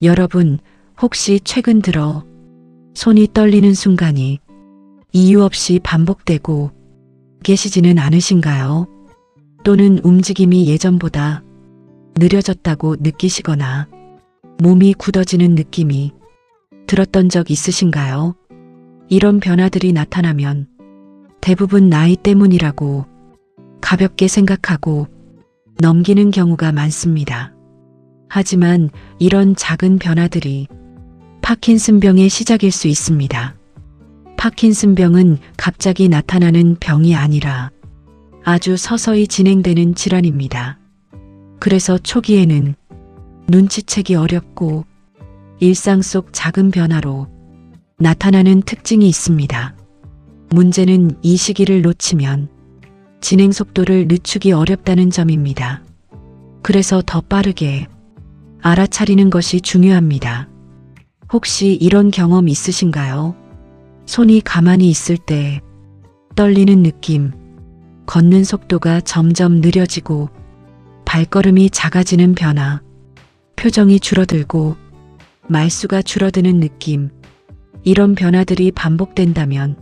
여러분, 혹시 최근 들어 손이 떨리는 순간이 이유 없이 반복되고 계시지는 않으신가요? 또는 움직임이 예전보다 느려졌다고 느끼시거나 몸이 굳어지는 느낌이 들었던 적 있으신가요? 이런 변화들이 나타나면 대부분 나이 때문이라고 가볍게 생각하고 넘기는 경우가 많습니다. 하지만 이런 작은 변화들이 파킨슨병의 시작일 수 있습니다. 파킨슨병은 갑자기 나타나는 병이 아니라 아주 서서히 진행되는 질환입니다. 그래서 초기에는 눈치채기 어렵고 일상 속 작은 변화로 나타나는 특징이 있습니다. 문제는 이 시기를 놓치면 진행 속도를 늦추기 어렵다는 점입니다. 그래서 더 빠르게 알아차리는 것이 중요합니다. 혹시 이런 경험 있으신가요? 손이 가만히 있을 때 떨리는 느낌, 걷는 속도가 점점 느려지고 발걸음이 작아지는 변화, 표정이 줄어들고 말수가 줄어드는 느낌, 이런 변화들이 반복된다면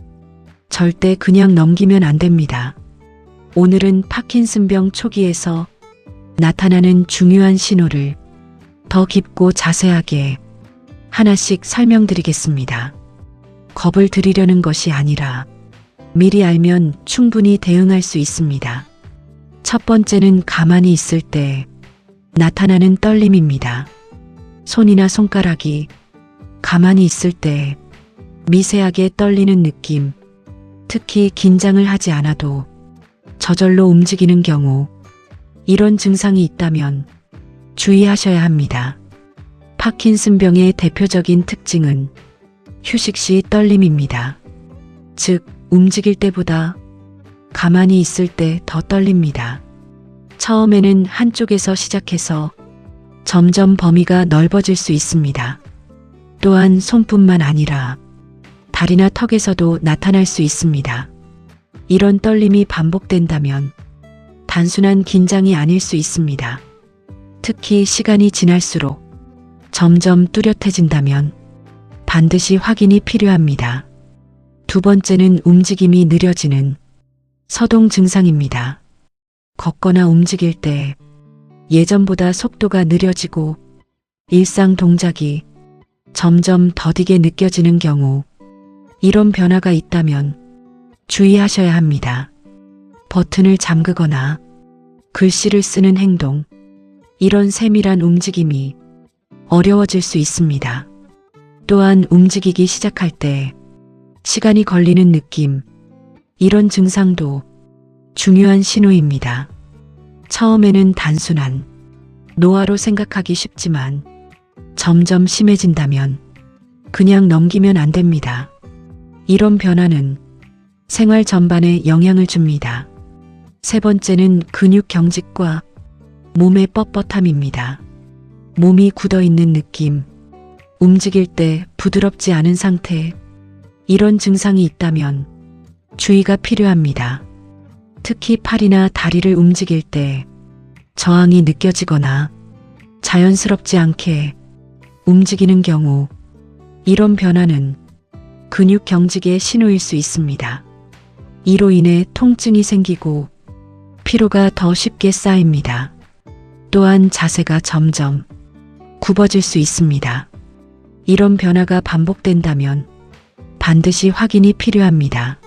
절대 그냥 넘기면 안 됩니다. 오늘은 파킨슨병 초기에서 나타나는 중요한 신호를 더 깊고 자세하게 하나씩 설명드리겠습니다. 겁을 들이려는 것이 아니라 미리 알면 충분히 대응할 수 있습니다. 첫 번째는 가만히 있을 때 나타나는 떨림입니다. 손이나 손가락이 가만히 있을 때 미세하게 떨리는 느낌, 특히 긴장을 하지 않아도 저절로 움직이는 경우, 이런 증상이 있다면 주의하셔야 합니다. 파킨슨병의 대표적인 특징은 휴식 시 떨림입니다. 즉, 움직일 때보다 가만히 있을 때 더 떨립니다. 처음에는 한쪽에서 시작해서 점점 범위가 넓어질 수 있습니다. 또한 손뿐만 아니라 다리나 턱에서도 나타날 수 있습니다. 이런 떨림이 반복된다면 단순한 긴장이 아닐 수 있습니다. 특히 시간이 지날수록 점점 뚜렷해진다면 반드시 확인이 필요합니다. 두 번째는 움직임이 느려지는 서동 증상입니다. 걷거나 움직일 때 예전보다 속도가 느려지고 일상 동작이 점점 더디게 느껴지는 경우, 이런 변화가 있다면 주의하셔야 합니다. 버튼을 잠그거나 글씨를 쓰는 행동, 이런 세밀한 움직임이 어려워질 수 있습니다. 또한 움직이기 시작할 때 시간이 걸리는 느낌, 이런 증상도 중요한 신호입니다. 처음에는 단순한 노화로 생각하기 쉽지만 점점 심해진다면 그냥 넘기면 안 됩니다. 이런 변화는 생활 전반에 영향을 줍니다. 세 번째는 근육 경직과 몸의 뻣뻣함입니다. 몸이 굳어있는 느낌, 움직일 때 부드럽지 않은 상태, 이런 증상이 있다면 주의가 필요합니다. 특히 팔이나 다리를 움직일 때 저항이 느껴지거나 자연스럽지 않게 움직이는 경우, 이런 변화는 근육 경직의 신호일 수 있습니다. 이로 인해 통증이 생기고 피로가 더 쉽게 쌓입니다. 또한 자세가 점점 굽어질 수 있습니다. 이런 변화가 반복된다면 반드시 확인이 필요합니다.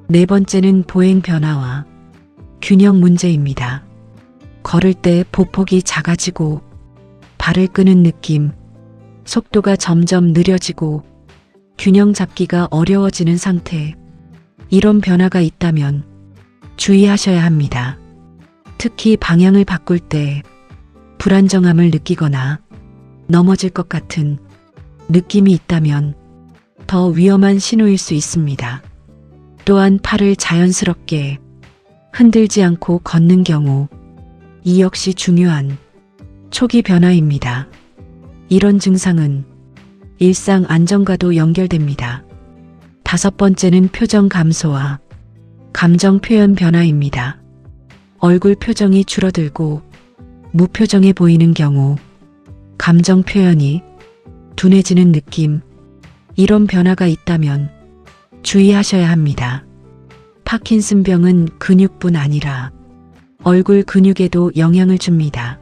네 번째는 보행 변화와 균형 문제입니다. 걸을 때 보폭이 작아지고 발을 끄는 느낌, 속도가 점점 느려지고 균형 잡기가 어려워지는 상태, 이런 변화가 있다면 주의하셔야 합니다. 특히 방향을 바꿀 때 불안정함을 느끼거나 넘어질 것 같은 느낌이 있다면 더 위험한 신호일 수 있습니다. 또한 팔을 자연스럽게 흔들지 않고 걷는 경우, 이 역시 중요한 초기 변화입니다. 이런 증상은 일상 안정과도 연결됩니다. 다섯 번째는 표정 감소와 감정 표현 변화입니다. 얼굴 표정이 줄어들고 무표정해 보이는 경우 감정 표현이 둔해지는 느낌. 이런 변화가 있다면 주의하셔야 합니다. 파킨슨병은 근육뿐 아니라 얼굴 근육에도 영향을 줍니다.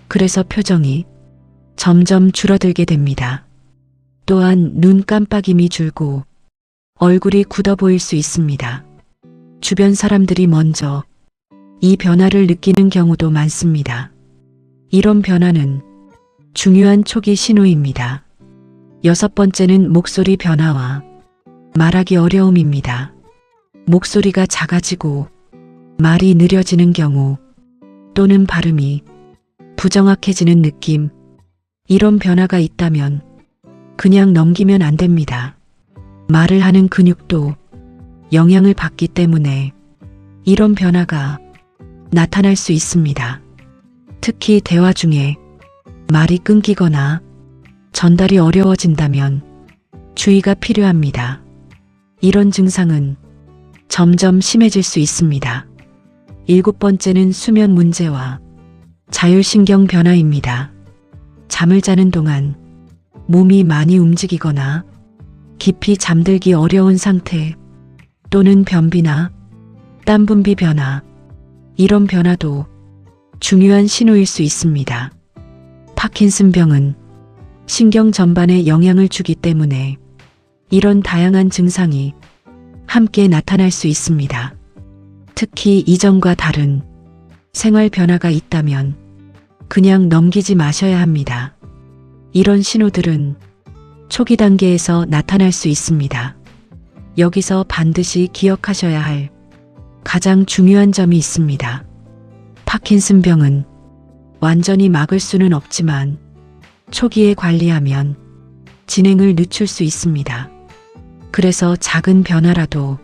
그래서 표정이 점점 줄어들게 됩니다. 또한 눈 깜빡임이 줄고 얼굴이 굳어 보일 수 있습니다. 주변 사람들이 먼저 이 변화를 느끼는 경우도 많습니다. 이런 변화는 중요한 초기 신호입니다. 6번째는 목소리 변화와 말하기 어려움입니다. 목소리가 작아지고 말이 느려지는 경우 또는 발음이 부정확해지는 느낌. 이런 변화가 있다면 그냥 넘기면 안 됩니다. 말을 하는 근육도 영향을 받기 때문에 이런 변화가 나타날 수 있습니다. 특히 대화 중에 말이 끊기거나 전달이 어려워진다면 주의가 필요합니다. 이런 증상은 점점 심해질 수 있습니다. 7번째는 수면 문제와 자율신경 변화입니다. 잠을 자는 동안 몸이 많이 움직이거나 깊이 잠들기 어려운 상태 또는 변비나 땀 분비 변화, 이런 변화도 중요한 신호일 수 있습니다. 파킨슨병은 신경 전반에 영향을 주기 때문에 이런 다양한 증상이 함께 나타날 수 있습니다. 특히 이전과 다른 생활 변화가 있다면 그냥 넘기지 마셔야 합니다. 이런 신호들은 초기 단계에서 나타날 수 있습니다. 여기서 반드시 기억하셔야 할 가장 중요한 점이 있습니다. 파킨슨병은 완전히 막을 수는 없지만 초기에 관리하면 진행을 늦출 수 있습니다. 그래서 작은 변화라도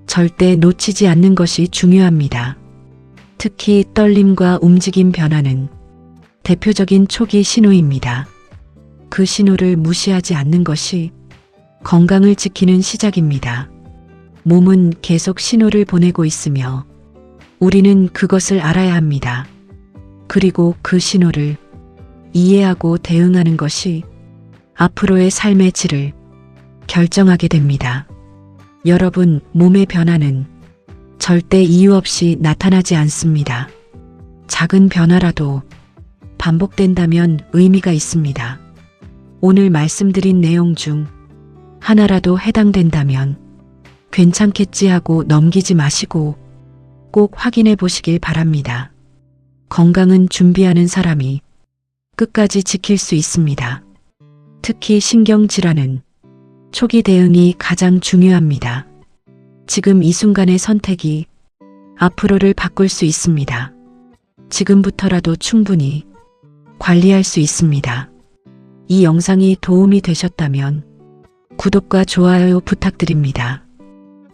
절대 놓치지 않는 것이 중요합니다. 특히 떨림과 움직임 변화는 대표적인 초기 신호입니다. 그 신호를 무시하지 않는 것이 건강을 지키는 시작입니다. 몸은 계속 신호를 보내고 있으며 우리는 그것을 알아야 합니다. 그리고 그 신호를 이해하고 대응하는 것이 앞으로의 삶의 질을 결정하게 됩니다. 여러분, 몸의 변화는 절대 이유 없이 나타나지 않습니다. 작은 변화라도 반복된다면 의미가 있습니다. 오늘 말씀드린 내용 중 하나라도 해당된다면 괜찮겠지 하고 넘기지 마시고 꼭 확인해 보시길 바랍니다. 건강은 준비하는 사람이 끝까지 지킬 수 있습니다. 특히 신경질환은 초기 대응이 가장 중요합니다. 지금 이 순간의 선택이 앞으로를 바꿀 수 있습니다. 지금부터라도 충분히 관리할 수 있습니다. 이 영상이 도움이 되셨다면 구독과 좋아요 부탁드립니다.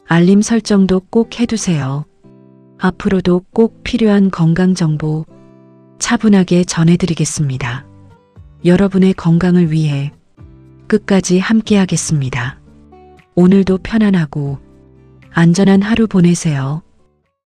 알림 설정도 꼭 해두세요. 앞으로도 꼭 필요한 건강 정보 차분하게 전해드리겠습니다. 여러분의 건강을 위해 끝까지 함께하겠습니다. 오늘도 편안하고 안전한 하루 보내세요.